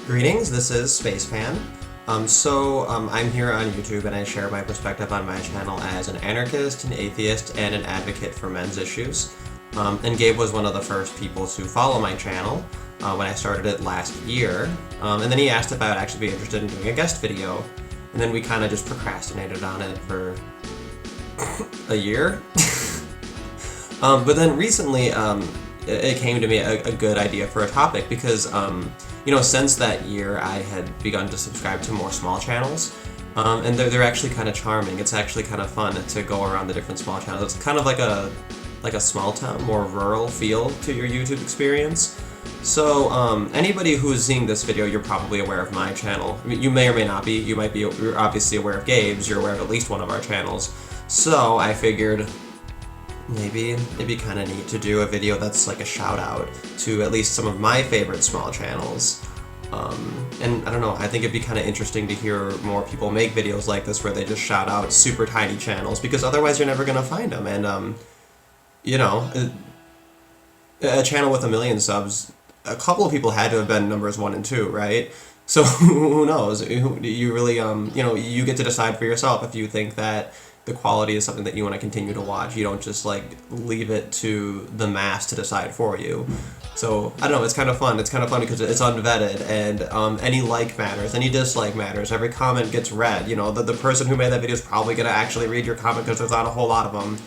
Greetings, this is Spacepan. I'm here on YouTube and I share my perspective on my channel as an anarchist, an atheist, and an advocate for men's issues. And Gabe was one of the first people to follow my channel when I started it last year. And then he asked if I would actually be interested in doing a guest video. And then we kind of just procrastinated on it for a year. But then recently, it came to me a good idea for a topic because, since that year I had begun to subscribe to more small channels, and they're actually kind of charming. It's actually kind of fun to go around the different small channels. It's kind of like a small town, more rural feel to your YouTube experience. So anybody who's seeing this video, you're probably aware of my channel. I mean, you may or may not be. You're obviously aware of Gabe's. You're aware of at least one of our channels. So I figured maybe it'd be kind of neat to do a video that's like a shout out to at least some of my favorite small channels. And I don't know, I think it'd be kind of interesting to hear more people make videos like this where they just shout out super tiny channels, because otherwise you're never gonna find them. And a channel with 1 million subs, a couple of people had to have been numbers 1 and 2, right? So who knows? You really, you get to decide for yourself if you think that the quality is something that you want to continue to watch. You don't just leave it to the mass to decide for you. So I don't know, it's kind of fun. It's kind of fun because it's unvetted, and any like matters, any dislike matters. Every comment gets read. The person who made that video is probably going to actually read your comment because there's not a whole lot of them.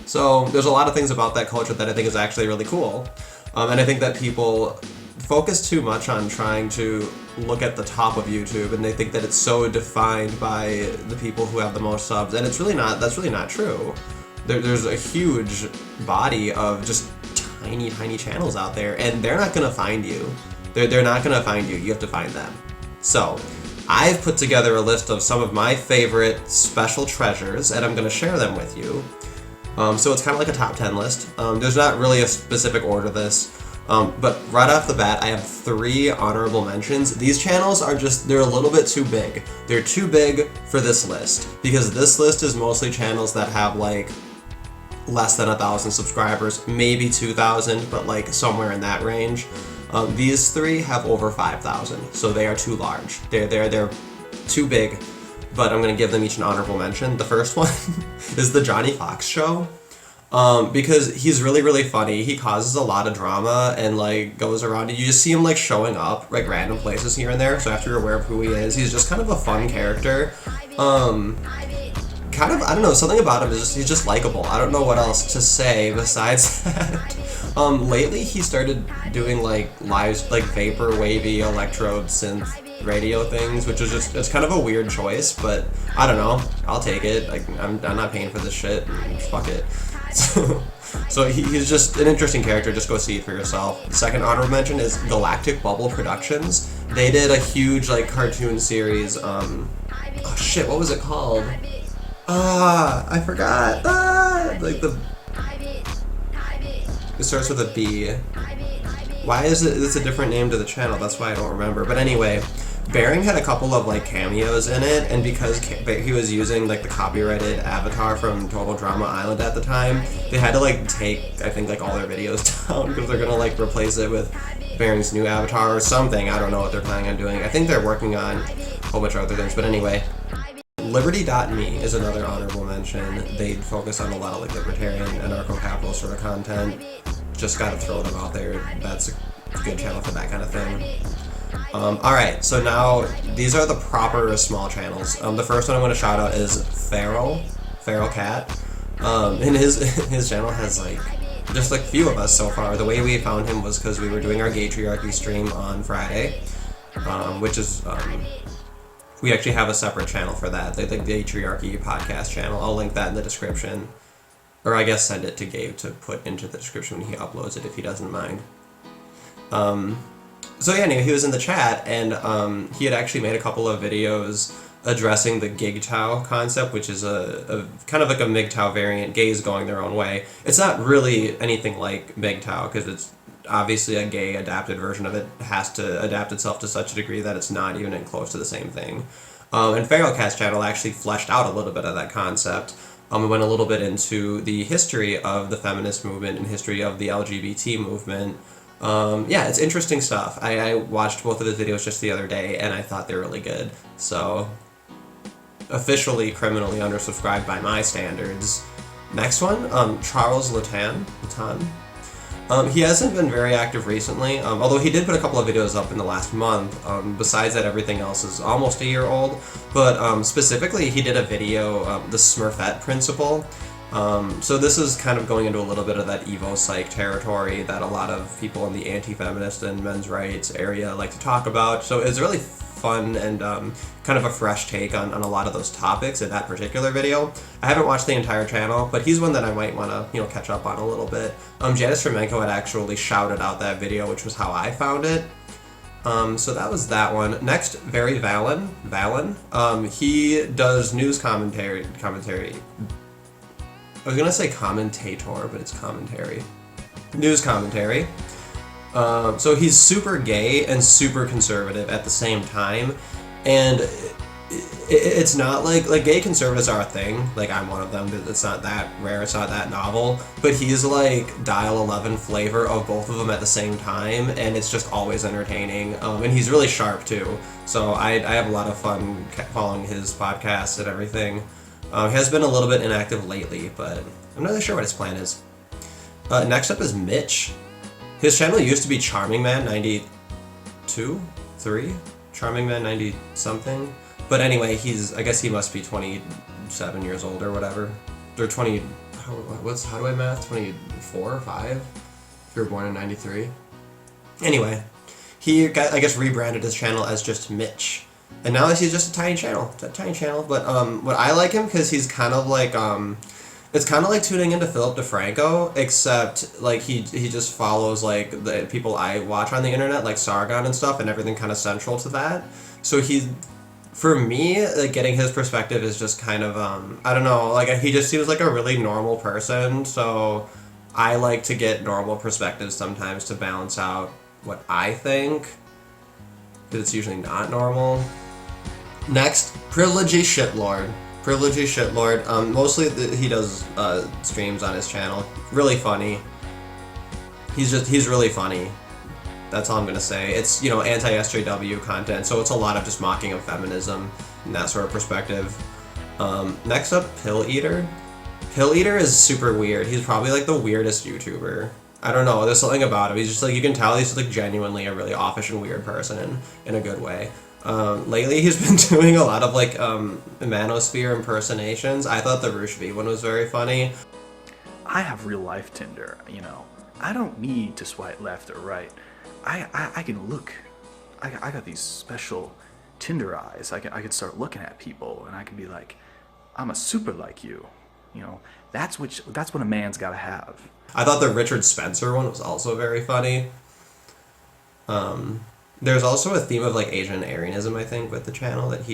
So there's a lot of things about that culture that I think is actually really cool. And I think that people focus too much on trying to look at the top of YouTube, and they think that it's so defined by the people who have the most subs, and it's really not. That's really not true. There's a huge body of just tiny channels out there, and they're not gonna find you. They're not gonna find you. You have to find them. So I've put together a list of some of my favorite special treasures, and I'm gonna share them with you. So it's kind of like a top 10 list. There's not really a specific order to this. But right off the bat, I have 3 honorable mentions. These channels are they're a little bit too big. They're too big for this list, because this list is mostly channels that have less than 1,000 subscribers, maybe 2,000, but somewhere in that range. These 3 have over 5,000, so they are too large. They're too big, but I'm gonna give them each an honorable mention. The first one is the Johnny Fox Show. Because he's really funny. He causes a lot of drama and goes around. You just see him showing up random places here and there. So after you're aware of who he is, he's just kind of a fun character. I don't know, something about him is he's just likable. I don't know what else to say besides that. Lately he started doing live vapor wavy electrode synth radio things, which is it's kind of a weird choice, but I don't know. I'll take it. I'm not paying for this shit. Fuck it. So he's just an interesting character. Just go see it for yourself. The second honorable mention is Galactic Bubble Productions. They did a huge cartoon series. Oh shit, what was it called? I forgot. It starts with a B. Why is it? It's a different name to the channel. That's why I don't remember. But anyway, Bearing had a couple of cameos in it, and because he was using the copyrighted avatar from Total Drama Island at the time, they had to take I think all their videos down because they're gonna replace it with Bearing's new avatar or something. I don't know what they're planning on doing. I think they're working on a whole bunch of other things. But anyway, Liberty.me is another honorable mention. They focus on a lot of libertarian, anarcho-capitalist sort of content. Just gotta throw them out there. That's a good channel for that kind of thing. Alright, so now these are the proper small channels. The first one I want to shout out is Feral Cat. And his channel has just few of us so far. The way we found him was because we were doing our Gatriarchy stream on Friday, which is we actually have a separate channel for that, the Gatriarchy podcast channel. I'll link that in the description, or I guess send it to Gabe to put into the description when he uploads it if he doesn't mind. So yeah, anyway, he was in the chat, and he had actually made a couple of videos addressing the GigTow concept, which is a kind of a MGTOW variant, gays going their own way. It's not really anything like MGTOW, because it's obviously a gay adapted version of it. It has to adapt itself to such a degree that it's not even close to the same thing. And Feral Cat's channel actually fleshed out a little bit of that concept. We went a little bit into the history of the feminist movement and history of the LGBT movement, Yeah, it's interesting stuff. I watched both of his videos just the other day, and I thought they were really good. So, officially criminally undersubscribed by my standards. Next one, Charles Latan. He hasn't been very active recently, although he did put a couple of videos up in the last month. Besides that, everything else is almost a year old. But specifically, he did a video, the Smurfette Principle. So this is kind of going into a little bit of that Evo psych territory that a lot of people in the anti-feminist and men's rights area like to talk about. So it's really fun and kind of a fresh take on a lot of those topics in that particular video. I haven't watched the entire channel, but he's one that I might want to, catch up on a little bit. Janice Tremenko had actually shouted out that video, which was how I found it. So that was that one. Next, Barry Vallon. He does news commentary. I was gonna say commentator, but it's commentary. News commentary. So he's super gay and super conservative at the same time, and it's not like gay conservatives are a thing. Like, I'm one of them. It's not that rare. It's not that novel. But he's like dial 11 flavor of both of them at the same time, and it's just always entertaining. And he's really sharp too. So I have a lot of fun following his podcasts and everything. He has been a little bit inactive lately, but I'm not really sure what his plan is. Next up is Mitch. His channel used to be Charming Man 92, 3, Charming Man 90 something. But anyway, I guess he must be 27 years old or whatever. Or 20. How do I math? 24 or 5? If you were born in 93. Anyway, he I guess rebranded his channel as just Mitch. And now he's just a tiny channel. It's a tiny channel, but what I like him because he's kind of like it's kind of like tuning into Philip DeFranco, except like he just follows like the people I watch on the internet, like Sargon and stuff, and everything kind of central to that. So for me, like, getting his perspective is just kind of I don't know, like he just seems like a really normal person. So I like to get normal perspectives sometimes to balance out what I think, because it's usually not normal. Next, Privilegey Shitlord. Mostly he does streams on his channel. Really funny. He's really funny. That's all I'm gonna say. It's anti-SJW content, so it's a lot of just mocking of feminism and that sort of perspective. Next up, Pill Eater. Pill Eater is super weird. He's probably like the weirdest YouTuber. I don't know. There's something about him. He's just like, you can tell he's like genuinely a really offish and weird person in a good way. Lately he's been doing a lot of like manosphere impersonations. I thought the Roosh V one was very funny. I have real life Tinder, I don't need to swipe left or right. I can look. I got these special Tinder eyes. I can start looking at people and I can be like, I'm a super like you. That's what a man's gotta have. I thought the Richard Spencer one was also very funny. There's also a theme of like Asian Aryanism, I think, with the channel that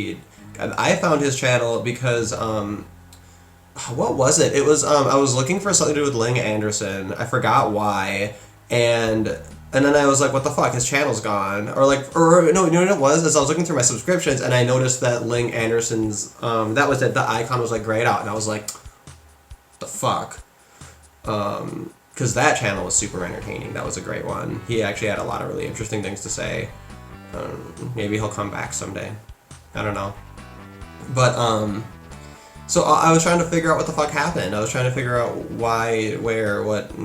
I found his channel because what was it? It was I was looking for something to do with Ling Anderson. I forgot why, and then I was like, what the fuck? His channel's gone. No, you know what it was? Is I was looking through my subscriptions and I noticed that Ling Anderson's that was it. The icon was like grayed out, and I was like, the fuck. Because that channel was super entertaining. That was a great one. He actually had a lot of really interesting things to say. Maybe he'll come back someday. I don't know. But, so I was trying to figure out what the fuck happened. I was trying to figure out why, where, what, I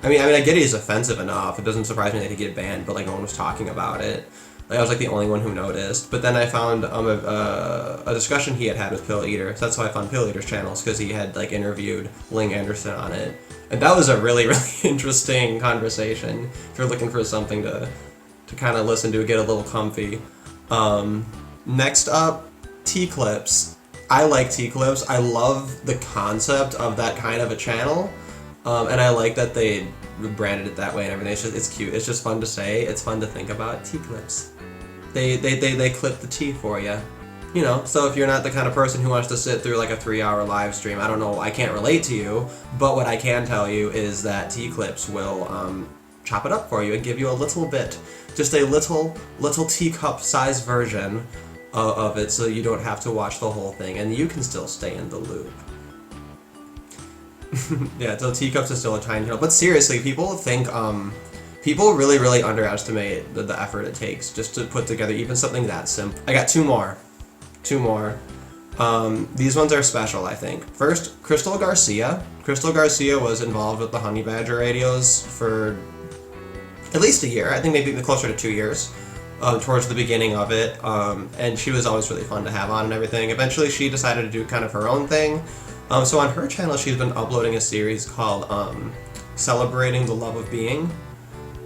mean, I get he's offensive enough. It doesn't surprise me that he'd get banned, but, like, no one was talking about it. Like, I was, like, the only one who noticed. But then I found a discussion he had with Pill Eater. So that's how I found Pill Eater's channels, because he had, like, interviewed Ling Anderson on it. And that was a really, really interesting conversation. If you're looking for something to kind of listen to, get a little comfy. Next up, T-Clips. I like T-Clips. I love the concept of that kind of a channel. And I like that they branded it that way and everything. It's cute. It's just fun to say. It's fun to think about. T-Clips. They clip the T for you. So if you're not the kind of person who wants to sit through like a 3-hour live stream, I don't know, I can't relate to you, but what I can tell you is that T-Clips will chop it up for you and give you a little bit, just a little teacup size version of it, so you don't have to watch the whole thing and you can still stay in the loop. Yeah, so Teacups is still a tiny channel. But seriously, people think, people really underestimate the effort it takes just to put together even something that simple. I got two more. These ones are special, I think. First, Crystal Garcia. Crystal Garcia was involved with the Honey Badger radios for at least a year. I think maybe closer to 2 years. Towards the beginning of it, and she was always really fun to have on and everything. Eventually, she decided to do kind of her own thing. So on her channel, she's been uploading a series called Celebrating the Love of Being.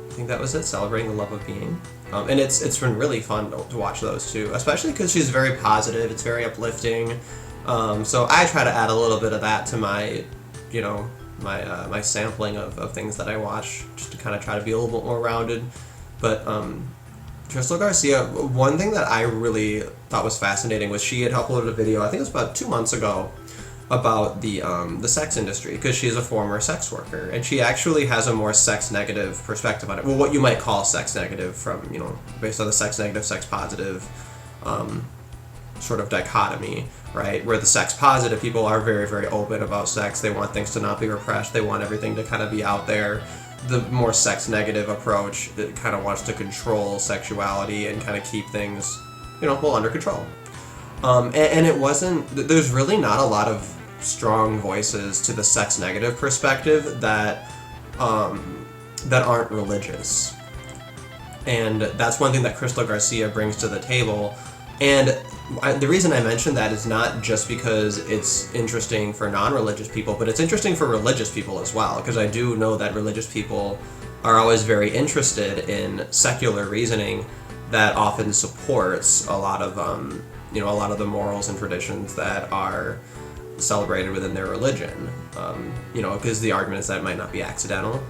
I think that was it, Celebrating the Love of Being. And it's been really fun to watch those too, especially because she's very positive. It's very uplifting. So I try to add a little bit of that to my, my sampling of things that I watch, just to kind of try to be a little bit more rounded. But Crystal Garcia, one thing that I really thought was fascinating was she had uploaded a video, I think it was about 2 months ago, about the sex industry, because she is a former sex worker, and she actually has a more sex negative perspective on it. Well, what you might call sex negative, from based on the sex negative, sex positive sort of dichotomy, right? Where the sex positive people are very open about sex. They want things to not be repressed. They want everything to kind of be out there. The more sex negative approach that kind of wants to control sexuality and kind of keep things, under control. And it wasn't, there's really not a lot of strong voices to the sex negative perspective that aren't religious. And that's one thing that Crystal Garcia brings to the table. And the reason I mention that is not just because it's interesting for non-religious people, but it's interesting for religious people as well, because I do know that religious people are always very interested in secular reasoning that often supports a lot of the morals and traditions that are celebrated within their religion. Because the argument is that it might not be accidental.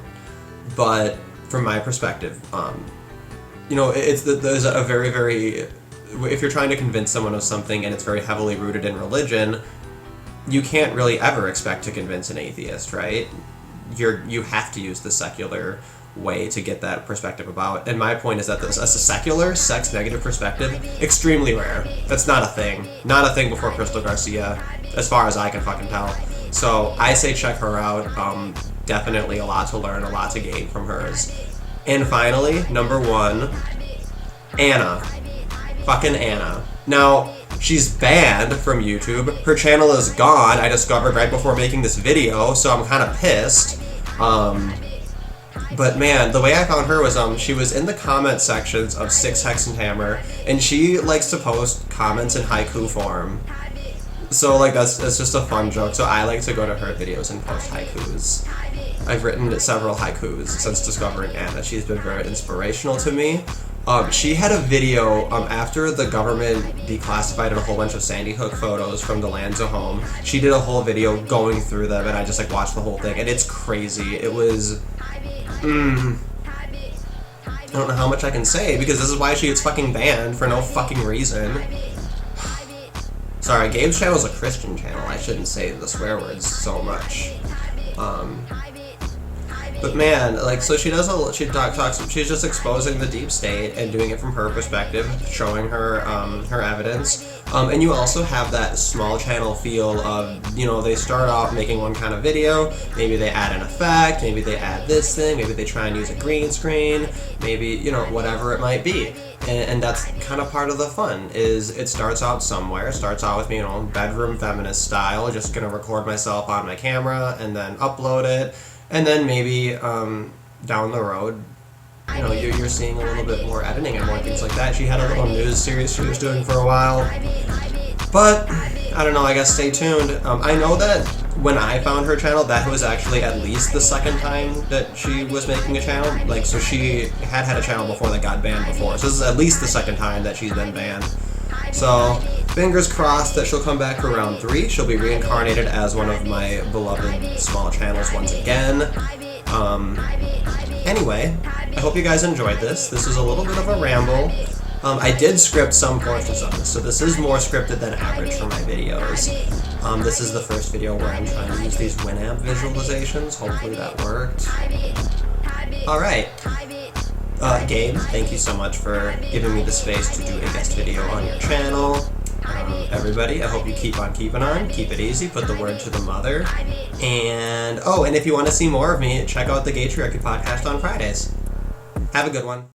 But from my perspective, there's a very if you're trying to convince someone of something and it's very heavily rooted in religion, you can't really ever expect to convince an atheist, right? You have to use the secular way to get that perspective about. And my point is that a secular, sex-negative perspective, extremely rare. That's not a thing. Not a thing before Crystal Garcia, as far as I can fucking tell. So I say check her out. Definitely a lot to learn, a lot to gain from hers. And finally, number 1, Anna. Fucking Anna. Now, she's banned from YouTube. Her channel is gone, I discovered right before making this video, so I'm kind of pissed. But man, the way I found her was she was in the comment sections of 6 Hex and Hammer, and she likes to post comments in haiku form. So that's just a fun joke. So I like to go to her videos and post haikus. I've written several haikus since discovering Anna. She's been very inspirational to me. She had a video after the government declassified a whole bunch of Sandy Hook photos from the lands of home. She did a whole video going through them, and I just watched the whole thing, and it's crazy. It was, I don't know how much I can say, because this is why she gets fucking banned for no fucking reason. Sorry, Gabe's channel is a Christian channel. I shouldn't say the swear words so much. But man, so she talks, she's just exposing the deep state and doing it from her perspective, showing her her evidence. And you also have that small channel feel of, they start out making one kind of video, maybe they add an effect, maybe they add this thing, maybe they try and use a green screen, maybe, whatever it might be. And that's kind of part of the fun, is it starts out somewhere. It starts out with me, bedroom feminist style, just gonna record myself on my camera and then upload it. And then maybe down the road, you're seeing a little bit more editing and more things like that. She had a little news series she was doing for a while. But, I don't know, I guess stay tuned. I know that when I found her channel, that was actually at least the second time that she was making a channel. So she had a channel before that got banned before. So this is at least the second time that she's been banned. So, fingers crossed that she'll come back for round 3. She'll be reincarnated as one of my beloved small channels once again. Anyway, I hope you guys enjoyed this. This was a little bit of a ramble. I did script some portions of this, so this is more scripted than average for my videos. This is the first video where I'm trying to use these Winamp visualizations. Hopefully that worked. Alright. Gabe, thank you so much for giving me the space to do a guest video on your channel. Everybody, I hope you keep on keeping on. Keep it easy. Put the word to the mother. And if you want to see more of me, check out the Gay Triarchy podcast on Fridays. Have a good one.